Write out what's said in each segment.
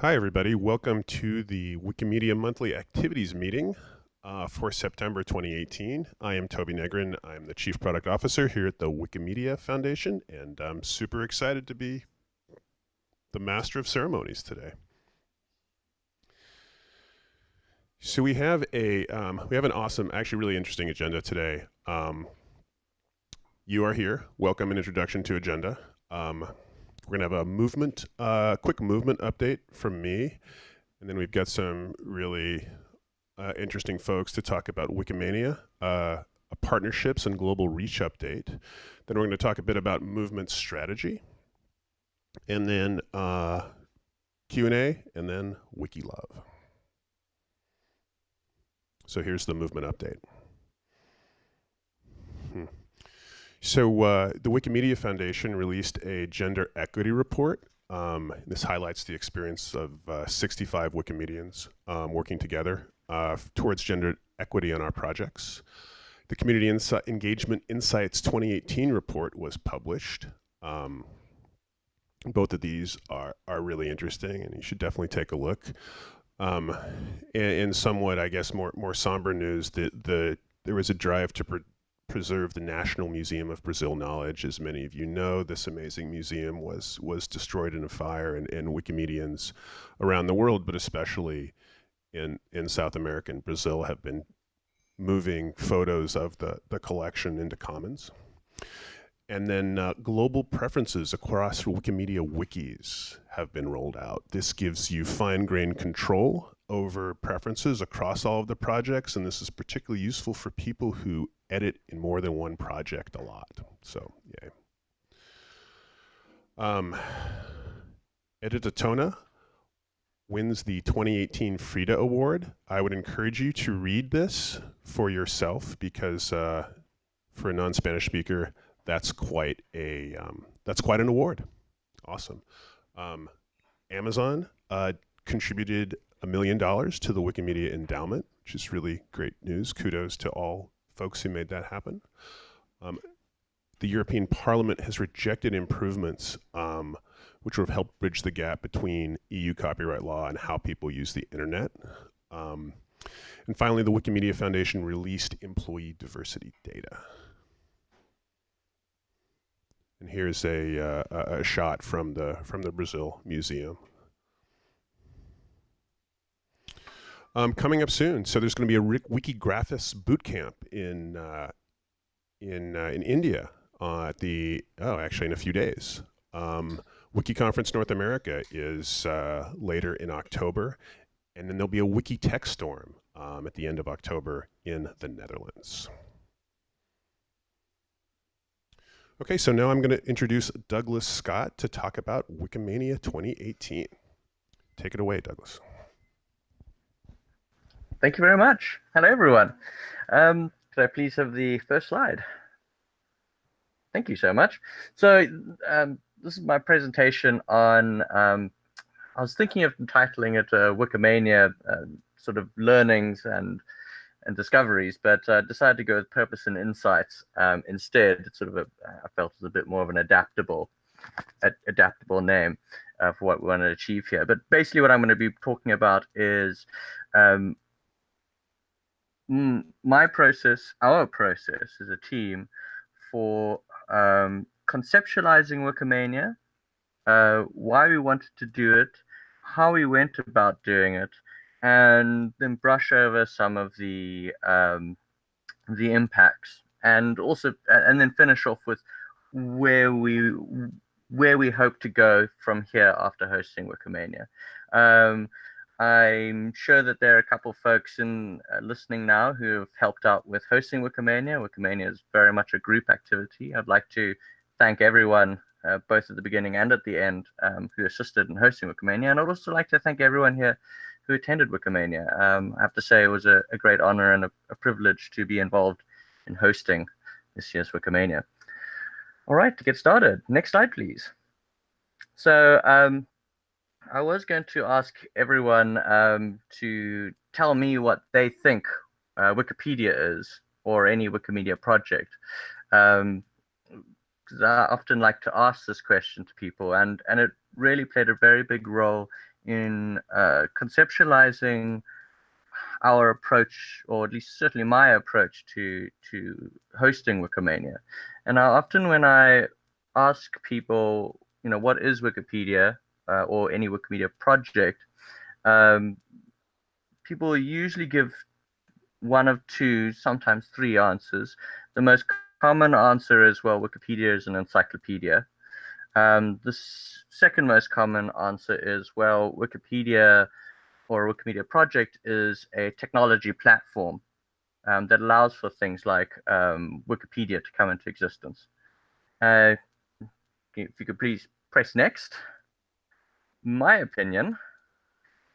Hi, everybody. Welcome to the Wikimedia Monthly Activities Meeting for September 2018. I am Toby Negrin. I'm the Chief Product Officer here at the Wikimedia Foundation, and I'm super excited to be the Master of Ceremonies today. So we have an awesome, actually really interesting agenda today. You are here. Welcome and introduction to agenda. We're going to have a quick movement update from me, and then we've got some really interesting folks to talk about Wikimania, a partnerships and global reach update. Then we're going to talk a bit about movement strategy, and then Q&A, and then Wiki Love. So here's the movement update. So the Wikimedia Foundation released a gender equity report. This highlights the experience of 65 Wikimedians working together towards gender equity on our projects. The Community Engagement Insights 2018 report was published. Both of these are really interesting, and you should definitely take a look. In somewhat, I guess, more somber news, there was a drive to preserve the National Museum of Brazil Knowledge. As many of you know, this amazing museum was destroyed in a fire, and Wikimedians around the world, but especially in South America and Brazil, have been moving photos of the collection into commons. And then global preferences across Wikimedia wikis have been rolled out. This gives you fine-grained control over preferences across all of the projects, and this is particularly useful for people who edit in more than one project a lot. So, yay. Editatona wins the 2018 Frida Award. I would encourage you to read this for yourself because for a non-Spanish speaker, that's quite an award. Awesome. Amazon contributed $1 million to the Wikimedia Endowment, which is really great news. Kudos to all folks who made that happen. The European Parliament has rejected improvements which would have helped bridge the gap between EU copyright law and how people use the internet. And finally, the Wikimedia Foundation released employee diversity data. And here's a shot from the Brazil Museum. Coming up soon, so there's going to be a Wikigraphis bootcamp in India actually in a few days. WikiConference North America is later in October, and then there'll be a Wiki Tech Storm at the end of October in the Netherlands. Okay, so now I'm going to introduce Douglas Scott to talk about Wikimania 2018. Take it away, Douglas. Thank you very much. Hello, everyone. Could I please have the first slide? Thank you so much. So this is my presentation on, I was thinking of titling it Wikimania sort of learnings and discoveries, but decided to go with purpose and insights instead. It's sort of I felt it was a bit more of an adaptable name for what we want to achieve here. But basically what I'm going to be talking about is my process, our process as a team for conceptualizing Wikimania, why we wanted to do it, how we went about doing it, and then brush over some of the impacts, and then finish off with where we hope to go from here after hosting Wikimania. I'm sure that there are a couple of folks listening now who have helped out with hosting Wikimania. Wikimania is very much a group activity. I'd like to thank everyone, both at the beginning and at the end, who assisted in hosting Wikimania. And I'd also like to thank everyone here who attended Wikimania. I have to say it was a great honor and a privilege to be involved in hosting this year's Wikimania. All right, to get started, next slide, please. So I was going to ask everyone to tell me what they think Wikipedia is, or any Wikimedia project. Because I often like to ask this question to people, and it really played a very big role in conceptualizing our approach, or at least certainly my approach to hosting Wikimania. And often when I ask people, what is Wikipedia or any Wikimedia project, people usually give one of two, sometimes three answers. The most common answer is, well, Wikipedia is an encyclopedia. The second most common answer is, well, Wikipedia or a Wikimedia project is a technology platform that allows for things like Wikipedia to come into existence. If you could please press next. My opinion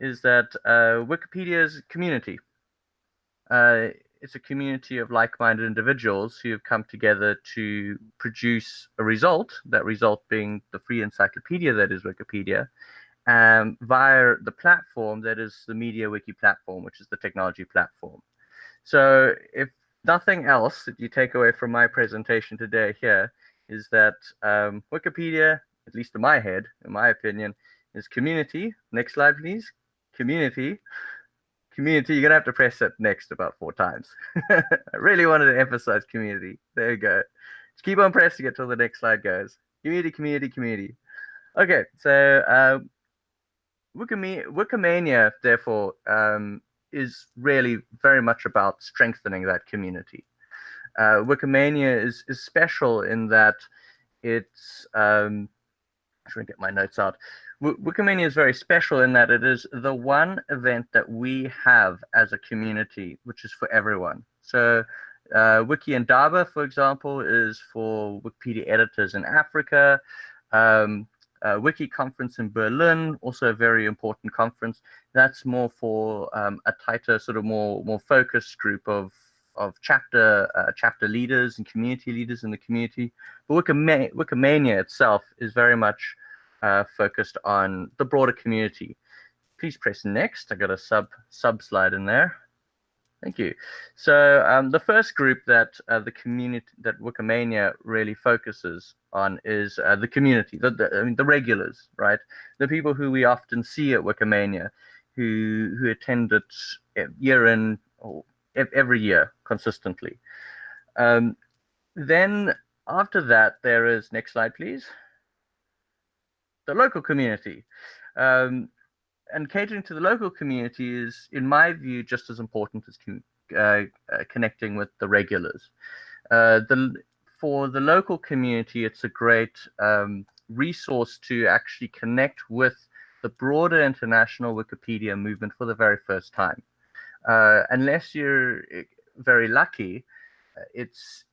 is that Wikipedia is a community. It's a community of like-minded individuals who have come together to produce a result, that result being the free encyclopedia that is Wikipedia, via the platform that is the MediaWiki platform, which is the technology platform. So if nothing else that you take away from my presentation today here is that Wikipedia, at least in my head, in my opinion, is community. Next slide, please. Community. Community, you're going to have to press that next about 4 times. I really wanted to emphasize community. There you go. Just keep on pressing it till the next slide goes. Community, community, community. Okay, so Wikimania, therefore, is really very much about strengthening that community. Wikimania is special in that it's, I'm trying to get my notes out. Wikimania is very special in that it is the one event that we have as a community, which is for everyone. So Wiki and Abba, for example, is for Wikipedia editors in Africa. Wiki conference in Berlin, also a very important conference. That's more for a tighter, sort of more focused group of chapter leaders and community leaders in the community. But Wikimania itself is very much focused on the broader community. Please press next. I got a sub slide in there. Thank you. So the first group that the community that Wikimania really focuses on is the community, the regulars, right? The people who we often see at Wikimania, who attend it year in or every year consistently. Then after that, there is, next slide, please, the local community. And catering to the local community is, in my view, just as important as connecting with the regulars. For the local community, it's a great resource to actually connect with the broader international Wikipedia movement for the very first time. Unless you're very lucky, it's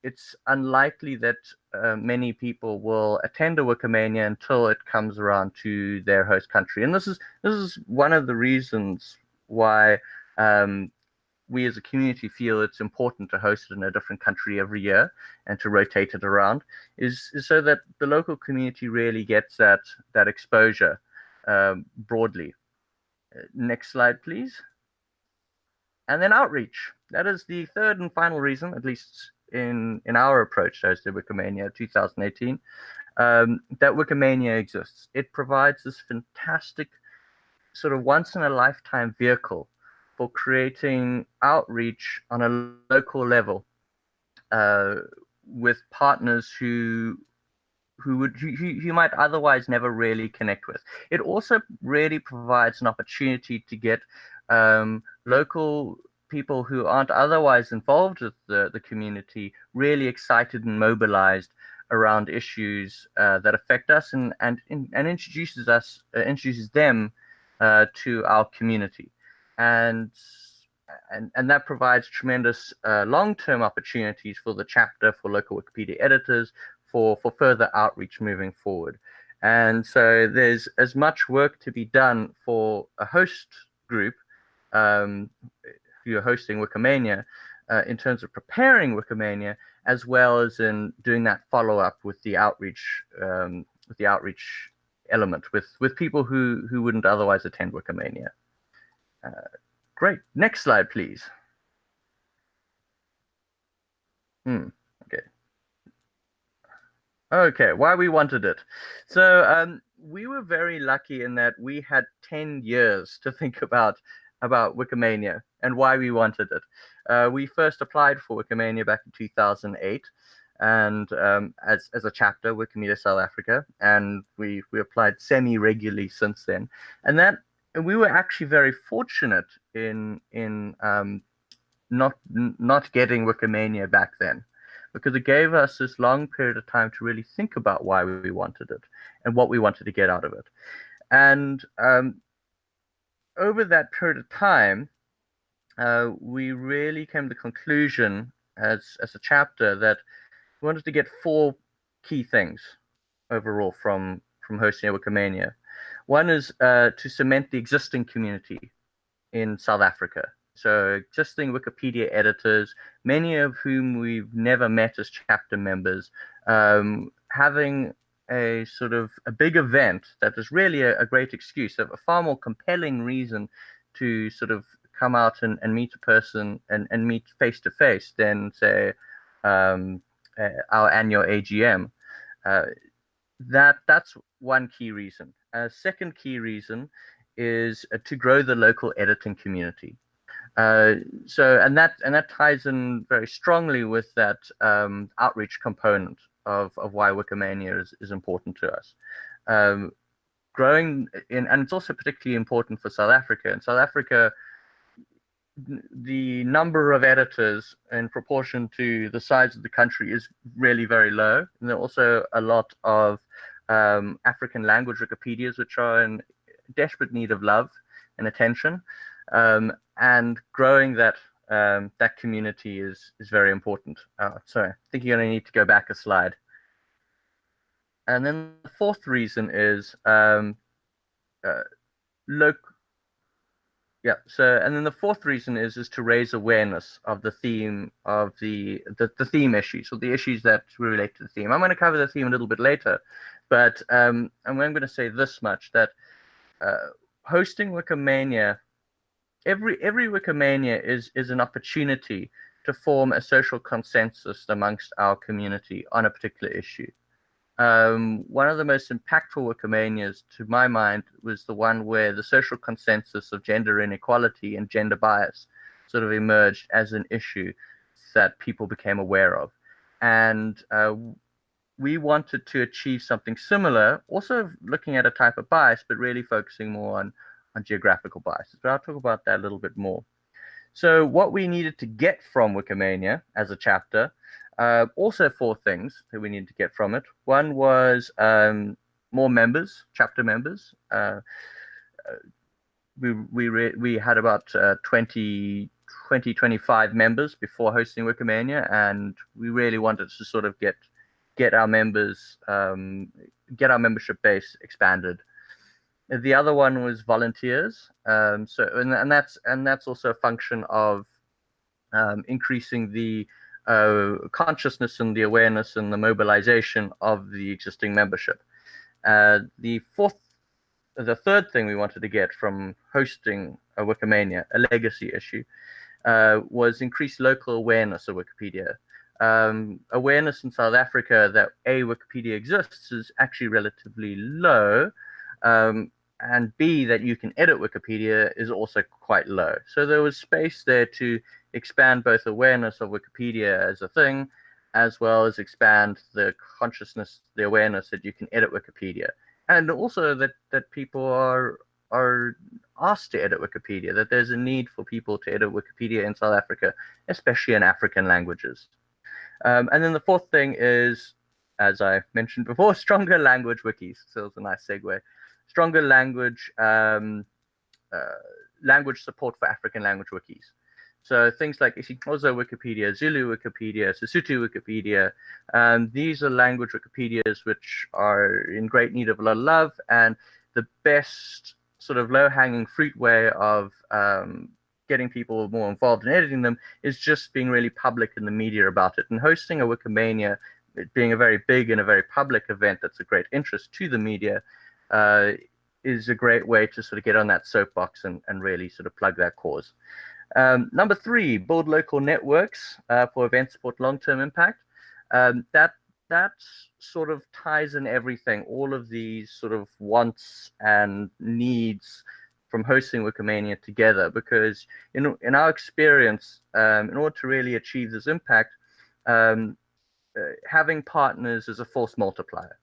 unlikely that many people will attend a Wikimania until it comes around to their host country. And this is one of the reasons why we as a community feel it's important to host it in a different country every year and to rotate it around, is so that the local community really gets that exposure broadly. Next slide, please. And then outreach. That is the third and final reason, at least in our approach to Wikimania 2018, that Wikimania exists. It provides this fantastic sort of once-in-a-lifetime vehicle for creating outreach on a local level with partners who might otherwise never really connect with. It also really provides an opportunity to get local people who aren't otherwise involved with the community really excited and mobilized around issues that affect us and introduces them to our community, and that provides tremendous long-term opportunities for the chapter, for local Wikipedia editors, for further outreach moving forward. And so there's as much work to be done for a host group who are hosting Wikimania in terms of preparing Wikimania, as well as in doing that follow-up with the outreach element with people who wouldn't otherwise attend Wikimania. Great. Next slide, please. Okay. Okay, why we wanted it. So we were very lucky in that we had 10 years to think about Wikimania and why we wanted it. We first applied for Wikimania back in 2008, and as a chapter, Wikimedia South Africa, and we applied semi-regularly since then. And we were actually very fortunate in not getting Wikimania back then, because it gave us this long period of time to really think about why we wanted it and what we wanted to get out of it. And over that period of time, we really came to the conclusion as a chapter that we wanted to get four key things overall from hosting a Wikimania. One is to cement the existing community in South Africa. So existing Wikipedia editors, many of whom we've never met as chapter members, having a sort of a big event that is really a great excuse, a far more compelling reason to sort of come out and meet a person and meet face to face than, say, our annual AGM. That's one key reason. Second key reason is to grow the local editing community. And that ties in very strongly with that outreach component of why Wikimania is important to us. Growing in, and it's also particularly important for South Africa. In South Africa, the number of editors in proportion to the size of the country is really very low. And there are also a lot of African language Wikipedias which are in desperate need of love and attention. And growing that community is very important. Sorry, I think you're going to need to go back a slide. And then the fourth reason is and then the fourth reason is to raise awareness of the theme of the theme issues, or the issues that relate to the theme. I'm going to cover the theme a little bit later, but I'm going to say this much, that hosting Wikimania, every Wikimania is an opportunity to form a social consensus amongst our community on a particular issue. One of the most impactful Wikimanias, to my mind, was the one where the social consensus of gender inequality and gender bias sort of emerged as an issue that people became aware of. And we wanted to achieve something similar, also looking at a type of bias, but really focusing more on geographical biases. But I'll talk about that a little bit more. So what we needed to get from Wikimania as a chapter, also four things that we needed to get from it. One was more members, chapter members. We had about 25 members before hosting Wikimania, and we really wanted to sort of get our members, get our membership base expanded. The other one was volunteers. And that's also a function of increasing the consciousness and the awareness and the mobilization of the existing membership. The third thing we wanted to get from hosting a Wikimania, a legacy issue, was increased local awareness of Wikipedia. Awareness in South Africa that Wikipedia exists is actually relatively low, and B, that you can edit Wikipedia is also quite low. So there was space there to expand both awareness of Wikipedia as a thing, as well as expand the consciousness, the awareness that you can edit Wikipedia, and also that people are asked to edit Wikipedia, that there's a need for people to edit Wikipedia in South Africa, especially in African languages. And then the fourth thing is, as I mentioned before, stronger language wikis. So it's a nice segue. Stronger language support for African language wikis. So things like isiXhosa Wikipedia, Zulu Wikipedia, Sesotho Wikipedia. These are language Wikipedias which are in great need of a lot of love, and the best sort of low-hanging fruit way of getting people more involved in editing them is just being really public in the media about it. And hosting a Wikimania, it being a very big and a very public event that's a great interest to the media, is a great way to sort of get on that soapbox and really sort of plug that cause. Number 3, build local networks for event support long-term impact. That that sort of ties in everything, all of these sort of wants and needs from hosting Wikimania together, because in our experience, in order to really achieve this impact, having partners is a force multiplier.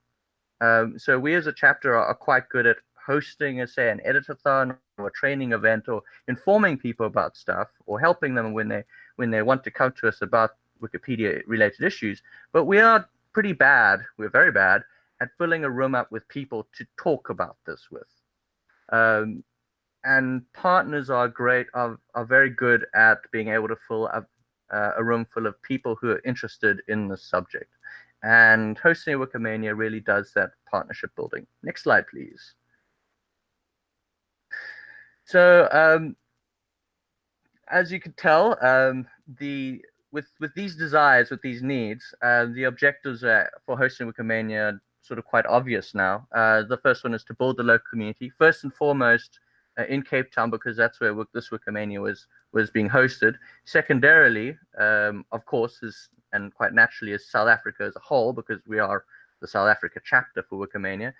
So we as a chapter are quite good at hosting, say, an editathon or a training event, or informing people about stuff, or helping them when they want to come to us about Wikipedia related issues. But we are pretty bad, we're very bad at filling a room up with people to talk about this with. And partners are very good at being able to fill up a room full of people who are interested in the subject. And hosting a Wikimania really does that partnership building. Next slide, please. So as you can tell, with these desires, with these needs, the objectives for hosting Wikimania are sort of quite obvious now. The first one is to build the local community, first and foremost in Cape Town, because that's where this Wikimania was being hosted. Secondarily, of course, and quite naturally, is South Africa as a whole, because we are the South Africa chapter for Wikimania,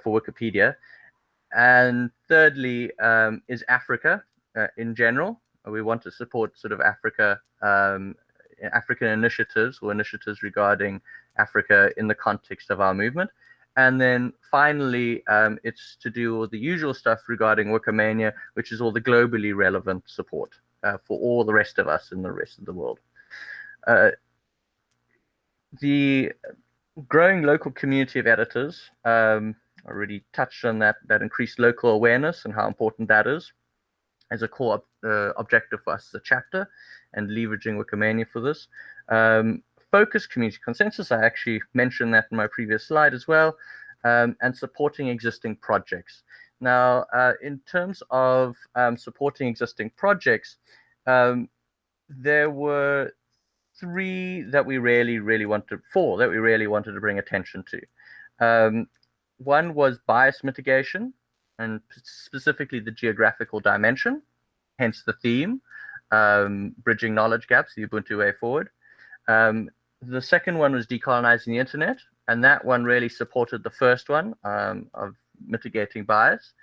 for Wikipedia. And thirdly, is Africa in general. We want to support sort of African initiatives, or initiatives regarding Africa in the context of our movement. And then finally, it's to do all the usual stuff regarding Wikimania, which is all the globally relevant support for all the rest of us in the rest of the world. The growing local community of editors, I already touched on that increased local awareness and how important that is as a core objective for us as a chapter, and leveraging Wikimania for this. Focused community consensus, I actually mentioned that in my previous slide as well, and supporting existing projects. Now, in terms of supporting existing projects, there were four that we really wanted to bring attention to. One was bias mitigation, and specifically the geographical dimension, hence the theme, bridging knowledge gaps, the Ubuntu way forward. The second one was decolonizing the internet, and that one really supported the first one, of mitigating bias.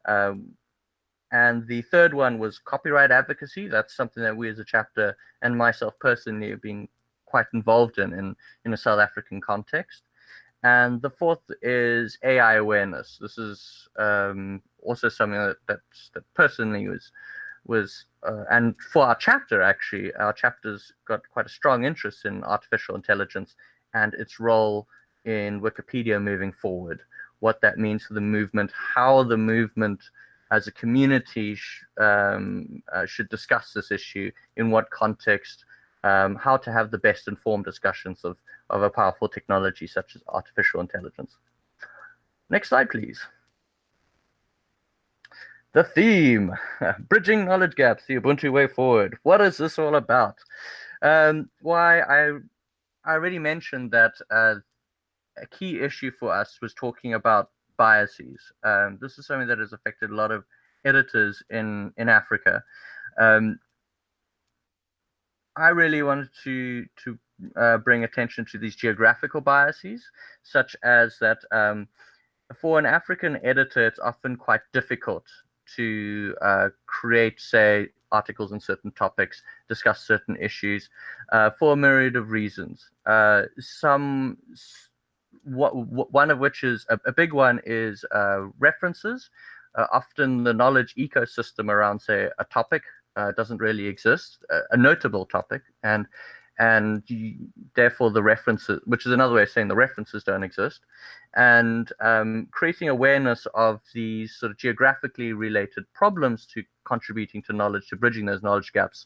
And the third one was copyright advocacy. That's something that we as a chapter, and myself personally, have been quite involved in a South African context. And the fourth is AI awareness. This is also something that personally was and for our chapter, actually, our chapter's got quite a strong interest in artificial intelligence and its role in Wikipedia moving forward, what that means for the movement, how the movement as a community should discuss this issue, in what context, how to have the best informed discussions of a powerful technology such as artificial intelligence. Next slide, please. The theme, bridging knowledge gaps, the Ubuntu way forward. What is this all about? Why I already mentioned that a key issue for us was talking about biases. This is something that has affected a lot of editors in Africa. I really wanted to bring attention to these geographical biases, such as that for an African editor, it's often quite difficult to create, say, articles on certain topics, discuss certain issues, for a myriad of reasons. One of which is a big one is references. Often the knowledge ecosystem around, say, a topic doesn't really exist, a notable topic, and therefore the references, which is another way of saying the references don't exist, and creating awareness of these sort of geographically related problems to contributing to knowledge, to bridging those knowledge gaps,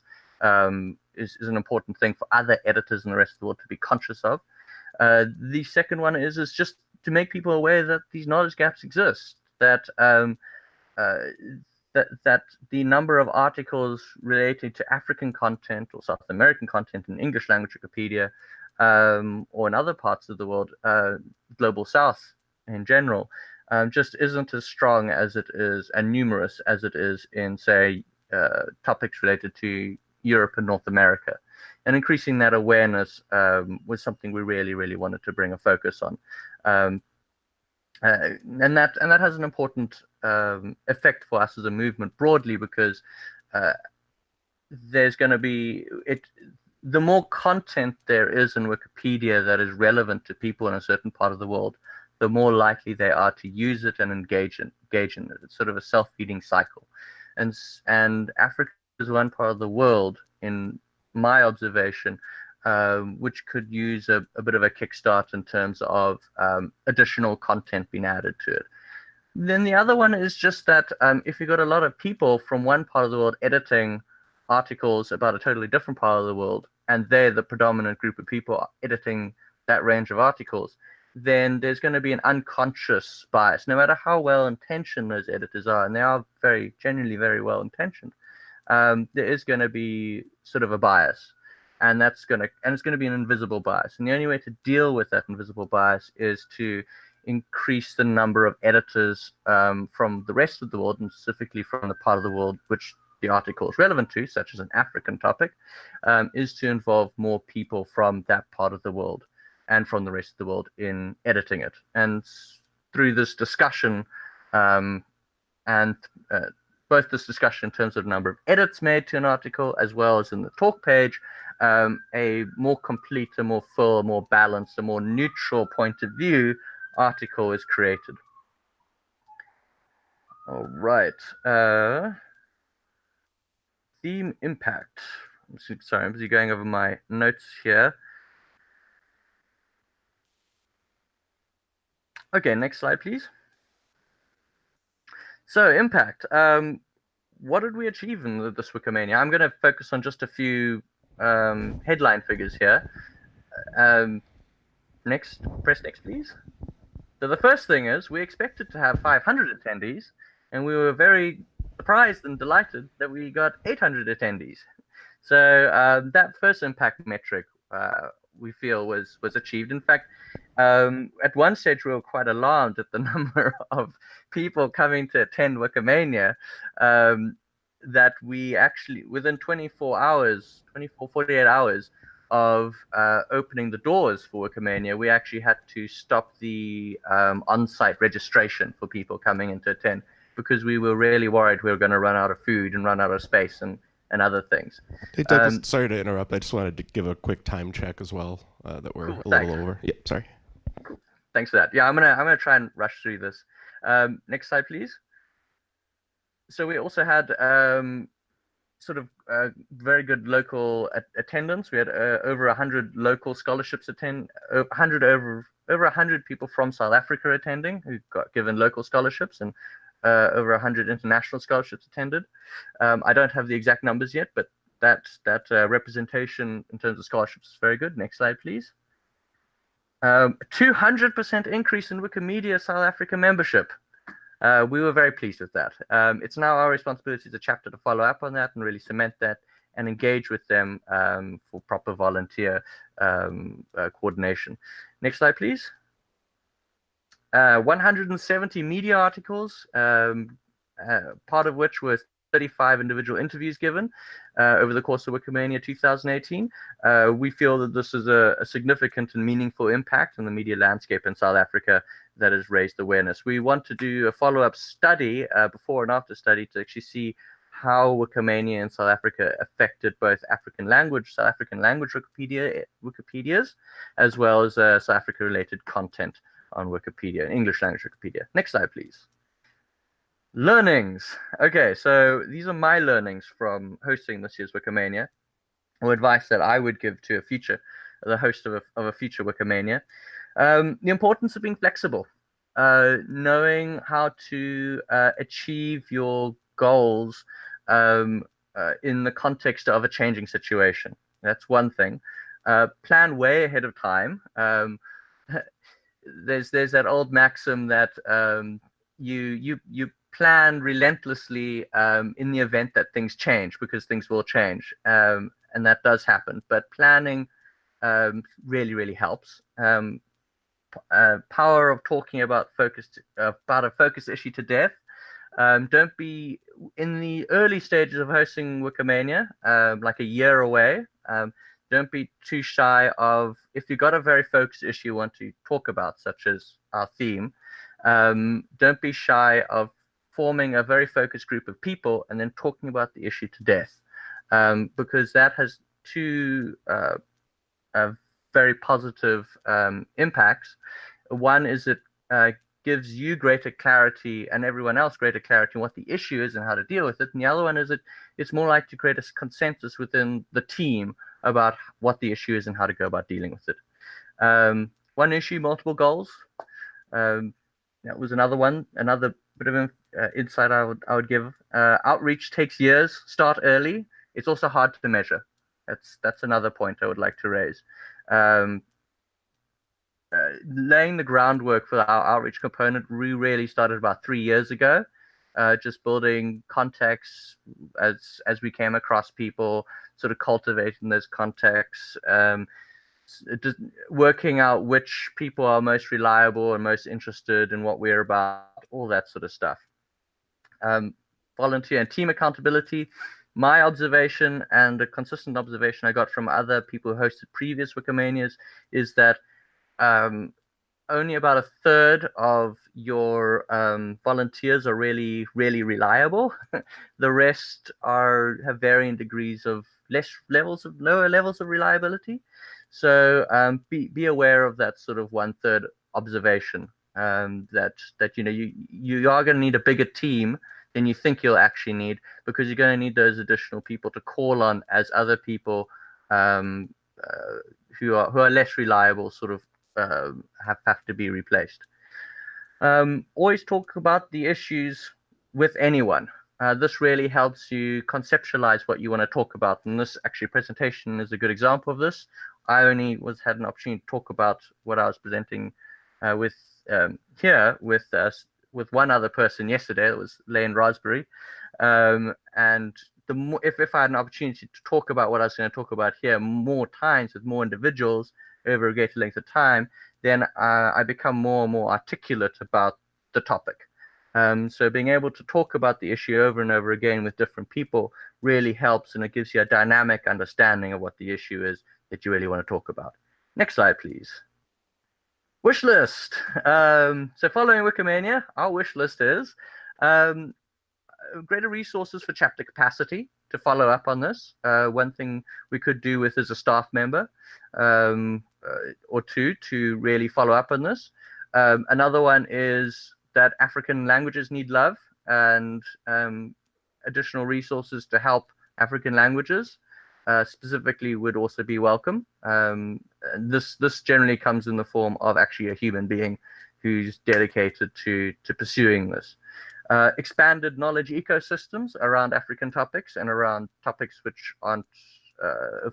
is an important thing for other editors in the rest of the world to be conscious of. The second one is just to make people aware that these knowledge gaps exist, that that the number of articles related to African content or South American content in English language Wikipedia, or in other parts of the world, global South in general, just isn't as strong as it is and numerous as it is in, say, topics related to Europe and North America. and increasing that awareness was something we really wanted to bring a focus on. And that has an important effect for us as a movement broadly, because there's going to be the more content there is in Wikipedia that is relevant to people in a certain part of the world, the more likely they are to use it and engage in it. It's sort of a self-feeding cycle, and Africa is one part of the world, in my observation, which could use a bit of a kickstart in terms of additional content being added to it. Then the other one is just that if you've got a lot of people from one part of the world editing articles about a totally different part of the world, and they're the predominant group of people editing that range of articles, then there's going to be an unconscious bias, no matter how well-intentioned those editors are, and they are genuinely very well-intentioned. There is going to be sort of a bias, and it's going to be an invisible bias. And the only way to deal with that invisible bias is to increase the number of editors from the rest of the world, and specifically from the part of the world which the article is relevant to, such as an African topic, is to involve more people from that part of the world and from the rest of the world in editing it. And through this discussion, and both this discussion in terms of number of edits made to an article, as well as in the talk page, a more complete, a more full, a more balanced, a more neutral point of view article is created. All right. Theme impact. Sorry, I'm busy going over my notes here. Okay, next slide, please. So, impact. What did we achieve in this Wikimania? I'm going to focus on just a few headline figures here. Press next, please. So the first thing is we expected to have 500 attendees, and we were very surprised and delighted that we got 800 attendees. So that first impact metric we feel was achieved. In fact, at one stage we were quite alarmed at the number of people coming to attend Wikimania, that we actually, within 48 hours of opening the doors for Wikimania, we actually had to stop the on-site registration for people coming in to attend, because we were really worried we were going to run out of food and run out of space and other things. Hey, Douglas, sorry to interrupt. I just wanted to give a quick time check as well, that we're a little over. Yep, sorry. Cool. Thanks for that. Yeah, I'm gonna try and rush through this. Next slide, please. So we also had sort of very good local attendance. We had over 100 local scholarships attend, over 100 people from South Africa attending, who got given local scholarships, and over 100 international scholarships attended. I don't have the exact numbers yet, but that representation in terms of scholarships is very good. Next slide, please. 200% increase in Wikimedia South Africa membership. We were very pleased with that. It's now our responsibility as a chapter to follow up on that and really cement that and engage with them for proper volunteer coordination. Next slide, please. 170 media articles, part of which was 35 individual interviews given over the course of Wikimania 2018. We feel that this is a significant and meaningful impact on the media landscape in South Africa that has raised awareness. We want to do a follow-up study, before and after study, to actually see how Wikimania in South Africa affected both South African language Wikipedias, as well as South Africa-related content on Wikipedia, English language Wikipedia. Next slide, please. Learnings. Okay, so these are my learnings from hosting this year's Wikimania, or advice that I would give to the host of a future Wikimania. The importance of being flexible, knowing how to achieve your goals in the context of a changing situation. That's one thing. Plan way ahead of time. There's that old maxim that you plan relentlessly in the event that things change, because things will change, and that does happen. But planning really helps. Power of talking about a focused issue to death. Don't be in the early stages of hosting Wikimania, like a year away. don't be too shy of, if you've got a very focused issue you want to talk about, such as our theme, don't be shy of forming a very focused group of people and then talking about the issue to death, because that has two very positive impacts. One is it gives you greater clarity and everyone else greater clarity on what the issue is and how to deal with it. And the other one is it's more like to create a consensus within the team about what the issue is and how to go about dealing with it. One issue, multiple goals. That was another one, another bit of insight I would give. Outreach takes years. Start early. It's also hard to measure. That's another point I would like to raise. Laying the groundwork for our outreach component, we really started about 3 years ago. Just building contacts as we came across people, sort of cultivating those contacts, just working out which people are most reliable and most interested in what we're about, all that sort of stuff. Volunteer and team accountability. My observation, and a consistent observation I got from other people who hosted previous Wikimanias, is that only about a third of your volunteers are really, really reliable. The rest have varying degrees of lower levels of reliability. So be aware of that sort of 1/3 observation. That you are going to need a bigger team than you think you'll actually need, because you're going to need those additional people to call on as other people who are less reliable sort of have to be replaced. Always talk about the issues with anyone. This really helps you conceptualize what you want to talk about, and this actually presentation is a good example of this. I only had an opportunity to talk about what I was presenting here with one other person yesterday. It was Lane Raspberry, and if I had an opportunity to talk about what I was going to talk about here more times with more individuals over a greater length of time, then I become more and more articulate about the topic. So being able to talk about the issue over and over again with different people really helps, and it gives you a dynamic understanding of what the issue is that you really want to talk about. Next slide, please. Wishlist. So following Wikimania, our wishlist is greater resources for chapter capacity to follow up on this. One thing we could do with as a staff member or two to really follow up on this. Another one is that African languages need love, and additional resources to help African languages specifically would also be welcome. This generally comes in the form of actually a human being who's dedicated to pursuing this. Expanded knowledge ecosystems around African topics and around topics which aren't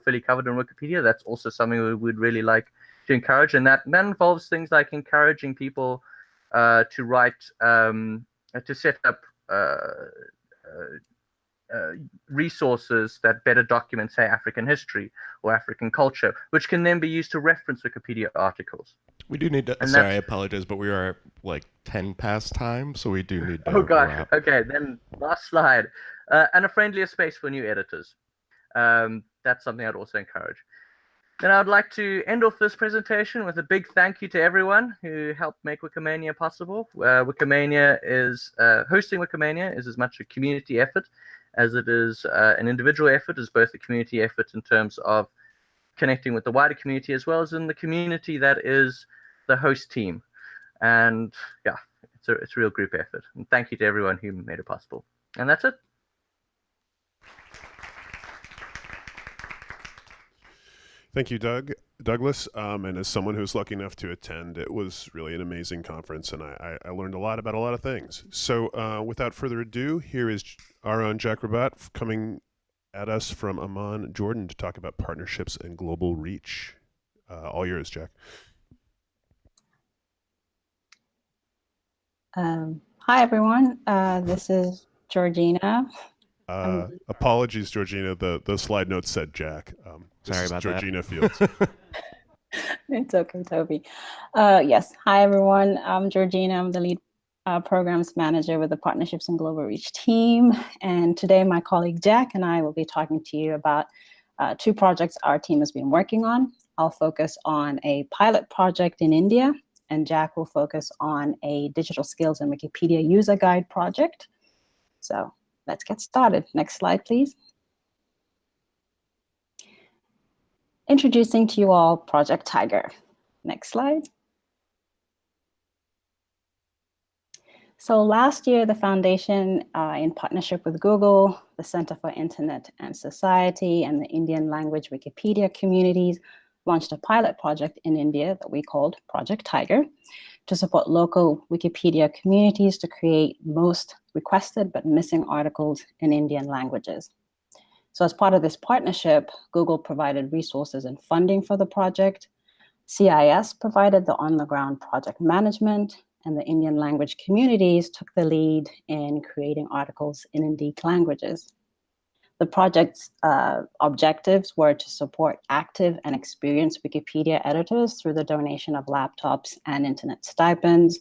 fully covered in Wikipedia. That's also something we would really like to encourage, and that involves things like encouraging people to write, to set up resources that better document, say, African history or African culture, which can then be used to reference Wikipedia articles. We do need to, sorry, I apologize, but we are like 10 past time, so we do need to wrap. Okay, then last slide. And a friendlier space for new editors. That's something I'd also encourage. Then I'd like to end off this presentation with a big thank you to everyone who helped make Wikimania possible. Wikimania is, hosting Wikimania is as much a community effort as it is an individual effort. It's both a community effort in terms of connecting with the wider community, as well as in the community that is the host team. And yeah, it's a real group effort. And thank you to everyone who made it possible. And that's it. Thank you, Douglas. And as someone who's lucky enough to attend, it was really an amazing conference, and I learned a lot about a lot of things. So without further ado, here is our own Jack Rabat coming at us from Amman, Jordan, to talk about partnerships and global reach. All yours, Jack. Hi, everyone. This is Georgina. Apologies, Georgina. The slide notes said Jack. Sorry about Georgina that. Fields. It's okay, Toby. Yes. Hi, everyone. I'm Georgina. I'm the lead programs manager with the Partnerships and Global Reach team. And today, my colleague Jack and I will be talking to you about Two projects our team has been working on. I'll focus on a pilot project in India, and Jack will focus on a digital skills and Wikipedia user guide project. So let's get started. Next slide, please. Introducing to you all Project Tiger. Next slide. So last year, the foundation, in partnership with Google, the Center for Internet and Society, and the Indian language Wikipedia communities, launched a pilot project in India that we called Project Tiger to support local Wikipedia communities to create most requested but missing articles in Indian languages. So as part of this partnership, Google provided resources and funding for the project. CIS provided the on-the-ground project management, and the Indian language communities took the lead in creating articles in Indic languages. The project's objectives were to support active and experienced Wikipedia editors through the donation of laptops and internet stipends,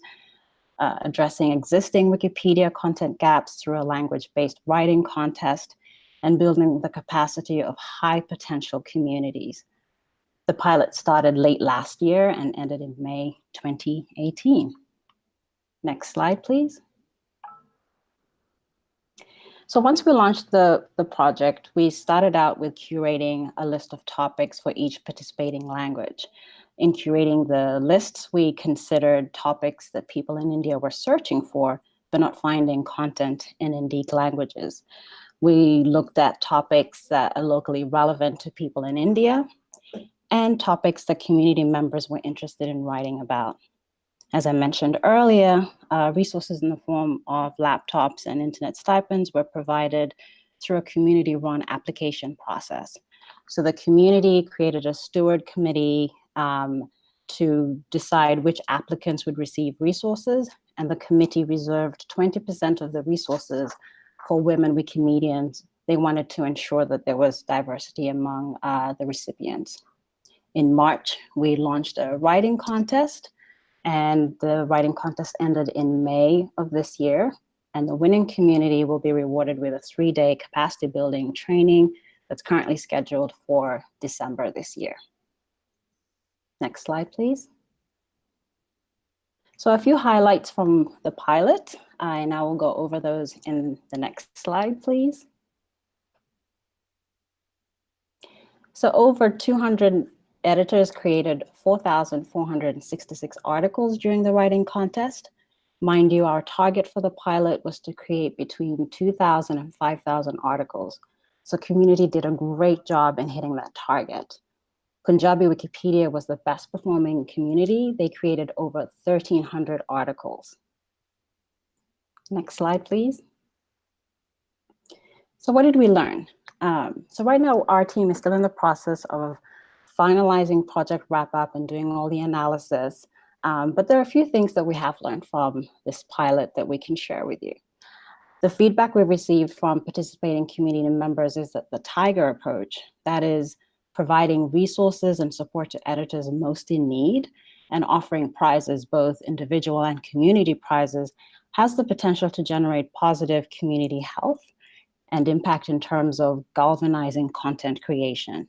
addressing existing Wikipedia content gaps through a language-based writing contest, and building the capacity of high potential communities. The pilot started late last year and ended in May 2018. Next slide, please. So once we launched the project, we started out with curating a list of topics for each participating language. In curating the lists, we considered topics that people in India were searching for, but not finding content in Indic languages. We looked at topics that are locally relevant to people in India and topics that community members were interested in writing about. As I mentioned earlier, resources in the form of laptops and internet stipends were provided through a community-run application process. So the community created a steward committee to decide which applicants would receive resources, and the committee reserved 20% of the resources for women Wikimedians. They wanted to ensure that there was diversity among the recipients. In March, we launched a writing contest, and the writing contest ended in May of this year. And the winning community will be rewarded with a 3-day capacity building training that's currently scheduled for December this year. Next slide, please. So a few highlights from the pilot, and I will go over those in the next slide, please. So over 200 editors created 4,466 articles during the writing contest. Mind you, our target for the pilot was to create between 2,000 and 5,000 articles. So community did a great job in hitting that target. Punjabi Wikipedia was the best performing community. They created over 1,300 articles. Next slide, please. So what did we learn? So right now, our team is still in the process of finalizing project wrap-up and doing all the analysis. But there are a few things that we have learned from this pilot that we can share with you. The feedback we've received from participating community members is that the Tiger approach, that is providing resources and support to editors most in need and offering prizes, both individual and community prizes, has the potential to generate positive community health and impact in terms of galvanizing content creation.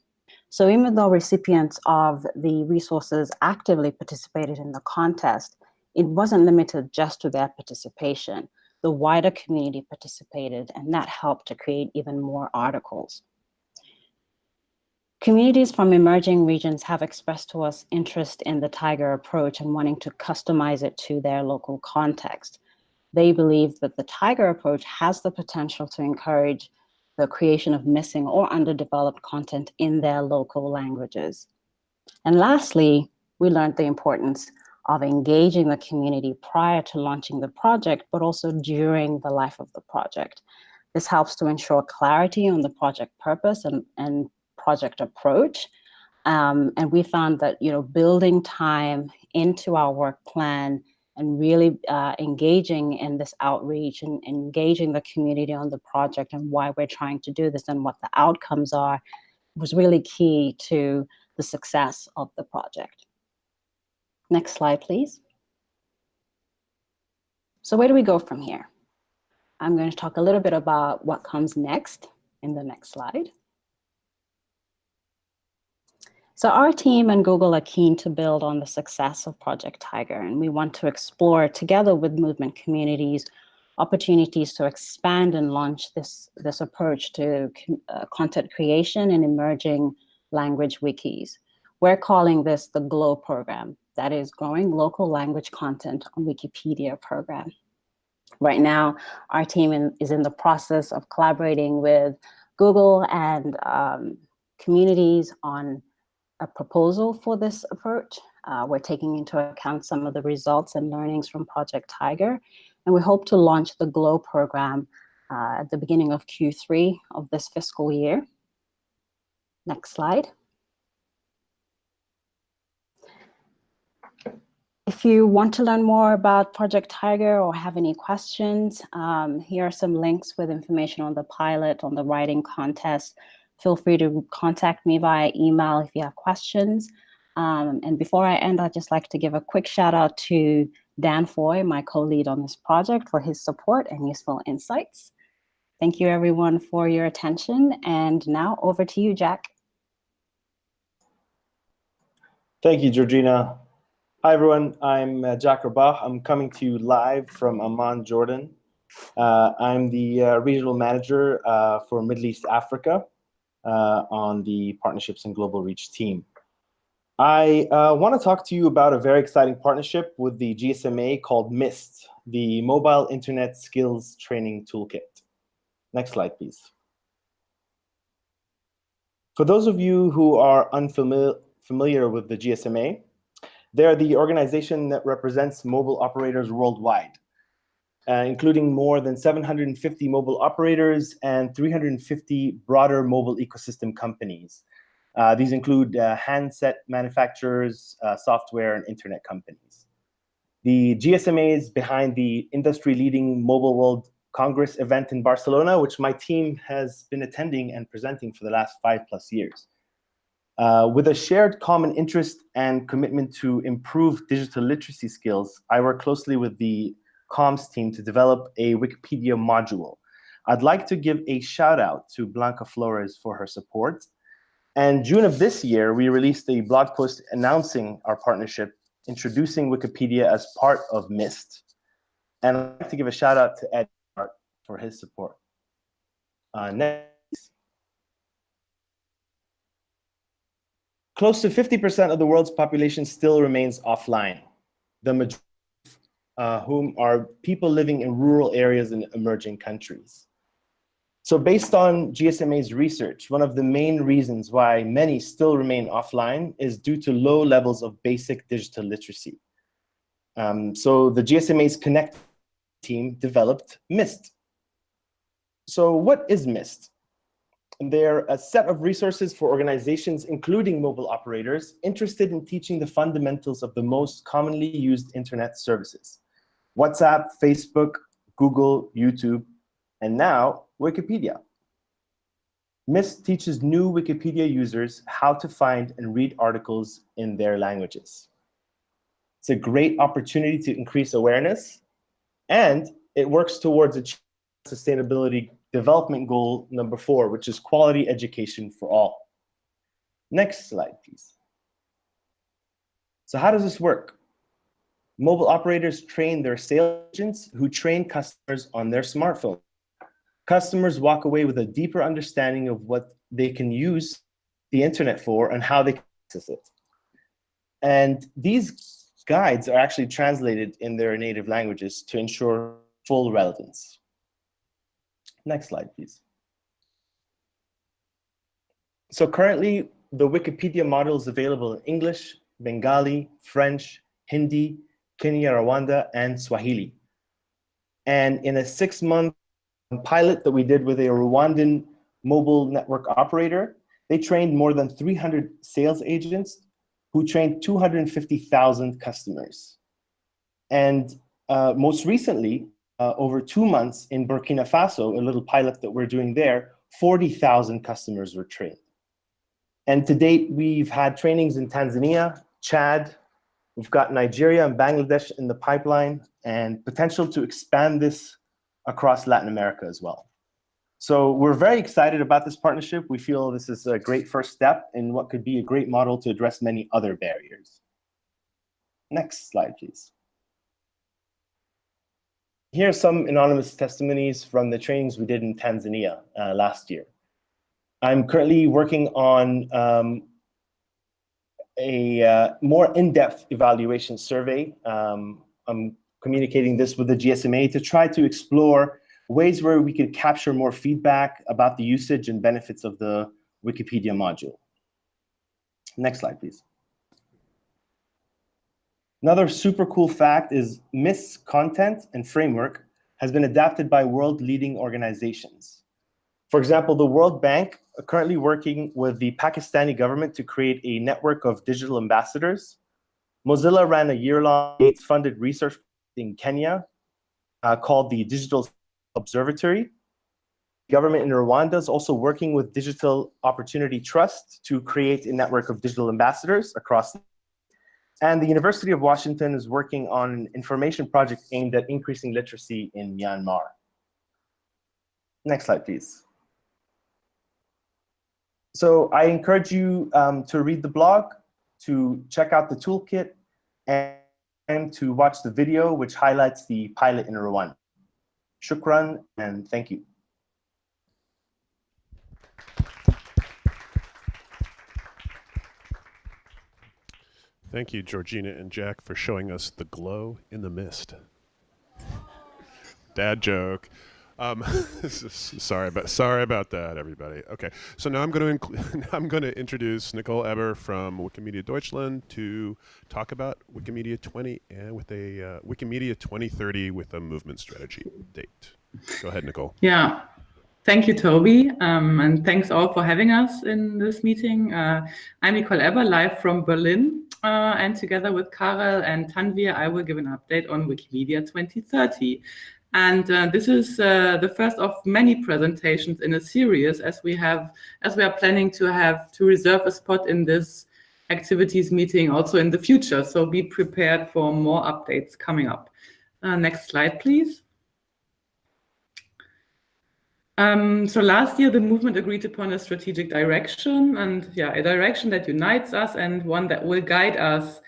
So even though recipients of the resources actively participated in the contest, it wasn't limited just to their participation. The wider community participated, and that helped to create even more articles. Communities from emerging regions have expressed to us interest in the Tiger approach and wanting to customize it to their local context. They believe that the Tiger approach has the potential to encourage the creation of missing or underdeveloped content in their local languages. And lastly, we learned the importance of engaging the community prior to launching the project, but also during the life of the project. This helps to ensure clarity on the project purpose and project approach. And we found that, building time into our work plan and really engaging in this outreach and engaging the community on the project and why we're trying to do this and what the outcomes are was really key to the success of the project. Next slide, please. So where do we go from here? I'm going to talk a little bit about what comes next in the next slide. So our team and Google are keen to build on the success of Project Tiger, and we want to explore, together with movement communities, opportunities to expand and launch this approach to content creation in emerging language wikis. We're calling this the GLOW program, that is Growing Local Language Content on Wikipedia program. Right now, our team is in the process of collaborating with Google and communities on a proposal for this approach. We're taking into account some of the results and learnings from Project Tiger, and we hope to launch the GLOW program at the beginning of Q3 of this fiscal year. Next slide. If you want to learn more about Project Tiger or have any questions, here are some links with information on the pilot, on the writing contest. Feel free to contact me via email if you have questions. And before I end, I'd just like to give a quick shout out to Dan Foy, my co-lead on this project, for his support and useful insights. Thank you everyone for your attention. And now over to you, Jack. Thank you, Georgina. Hi everyone, I'm Jack Abba. I'm coming to you live from Amman, Jordan. I'm the regional manager for Middle East Africa on the Partnerships and Global Reach team. I want to talk to you about a very exciting partnership with the GSMA called MIST, the Mobile Internet Skills Training Toolkit. Next slide, please. For those of you who are unfamiliar with the GSMA, they're the organization that represents mobile operators worldwide, including more than 750 mobile operators and 350 broader mobile ecosystem companies. These include handset manufacturers, software, and internet companies. The GSMA is behind the industry-leading Mobile World Congress event in Barcelona, which my team has been attending and presenting for the last 5+ years. With a shared common interest and commitment to improve digital literacy skills, I work closely with the comms team to develop a Wikipedia module. I'd like to give a shout out to Blanca Flores for her support. And June of this year, we released a blog post announcing our partnership, introducing Wikipedia as part of MIST. And I'd like to give a shout out to Ed for his support. Next. Close to 50% of the world's population still remains offline, the majority of whom are people living in rural areas in emerging countries. So based on GSMA's research, one of the main reasons why many still remain offline is due to low levels of basic digital literacy. So the GSMA's Connect team developed MIST. So what is MIST? They're a set of resources for organizations, including mobile operators, interested in teaching the fundamentals of the most commonly used internet services: WhatsApp, Facebook, Google, YouTube, and now Wikipedia. MIST teaches new Wikipedia users how to find and read articles in their languages. It's a great opportunity to increase awareness, and it works towards achieving sustainability development goal number 4, which is quality education for all. Next slide, please. So how does this work? Mobile operators train their sales agents who train customers on their smartphone. Customers walk away with a deeper understanding of what they can use the internet for and how they can access it. And these guides are actually translated in their native languages to ensure full relevance. Next slide, please. So currently, the Wikipedia model is available in English, Bengali, French, Hindi, Kinyarwanda, and Swahili. And in a 6-month pilot that we did with a Rwandan mobile network operator, they trained more than 300 sales agents who trained 250,000 customers. And most recently, over 2 months in Burkina Faso, a little pilot that we're doing there, 40,000 customers were trained. And to date, we've had trainings in Tanzania, Chad, we've got Nigeria and Bangladesh in the pipeline, and potential to expand this across Latin America as well. So we're very excited about this partnership. We feel this is a great first step in what could be a great model to address many other barriers. Next slide, please. Here are some anonymous testimonies from the trainings we did in Tanzania last year. I'm currently working on a more in-depth evaluation survey. I'm communicating this with the GSMA to try to explore ways where we could capture more feedback about the usage and benefits of the Wikipedia module. Next slide, please. Another super cool fact is MISS content and framework has been adapted by world-leading organizations. For example, the World Bank are currently working with the Pakistani government to create a network of digital ambassadors. Mozilla ran a year-long funded research in Kenya called the Digital Observatory. The government in Rwanda is also working with Digital Opportunity Trust to create a network of digital ambassadors across. And the University of Washington is working on an information project aimed at increasing literacy in Myanmar. Next slide, please. So I encourage you to read the blog, to check out the toolkit, and to watch the video, which highlights the pilot in Rwanda. Shukran, and thank you. Thank you, Georgina and Jack, for showing us the glow in the mist. Dad joke. Sorry about that, everybody. Okay, so now I'm going to introduce Nicole Ever from Wikimedia Deutschland to talk about Wikimedia 20 and with a Wikimedia 2030 with a movement strategy date. Go ahead, Nicole. Yeah. Thank you, Toby, and thanks all for having us in this meeting. I'm Nicole Ever, live from Berlin, and together with Karel and Tanvir, I will give an update on Wikimedia 2030. And this is the first of many presentations in a series, as we are planning to reserve a spot in this activities meeting also in the future. So be prepared for more updates coming up. Next slide, please. So last year, the movement agreed upon a strategic direction, and a direction that unites us and one that will guide us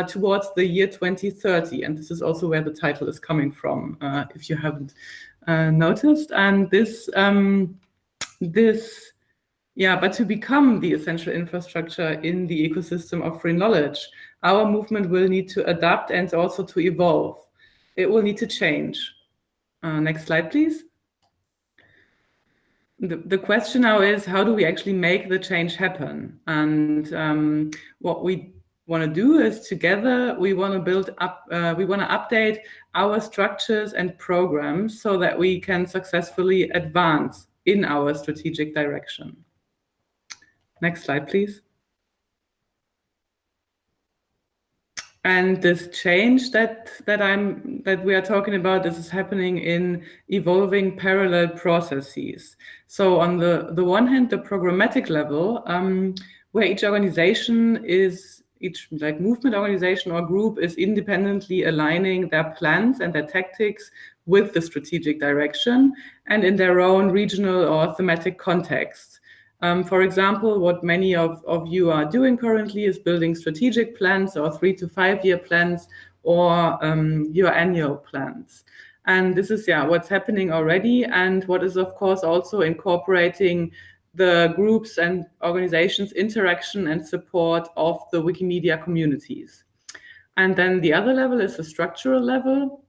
towards the year 2030. And this is also where the title is coming from, if you haven't noticed. And but to become the essential infrastructure in the ecosystem of free knowledge, our movement will need to adapt and also to evolve. It will need to change. Next slide, please. The question now is, how do we actually make the change happen? And what we want to do is together, we want to build up, we want to update our structures and programs so that we can successfully advance in our strategic direction. Next slide, please. And this change that we are talking about, this is happening in evolving parallel processes. So on the one hand, the programmatic level, where each organization is, each movement organization or group is independently aligning their plans and their tactics with the strategic direction and in their own regional or thematic context. For example, what many of you are doing currently is building strategic plans or 3 to 5 year plans or your annual plans. And this is what's happening already, and what is of course also incorporating the groups and organizations' interaction and support of the Wikimedia communities. And then the other level is the structural level.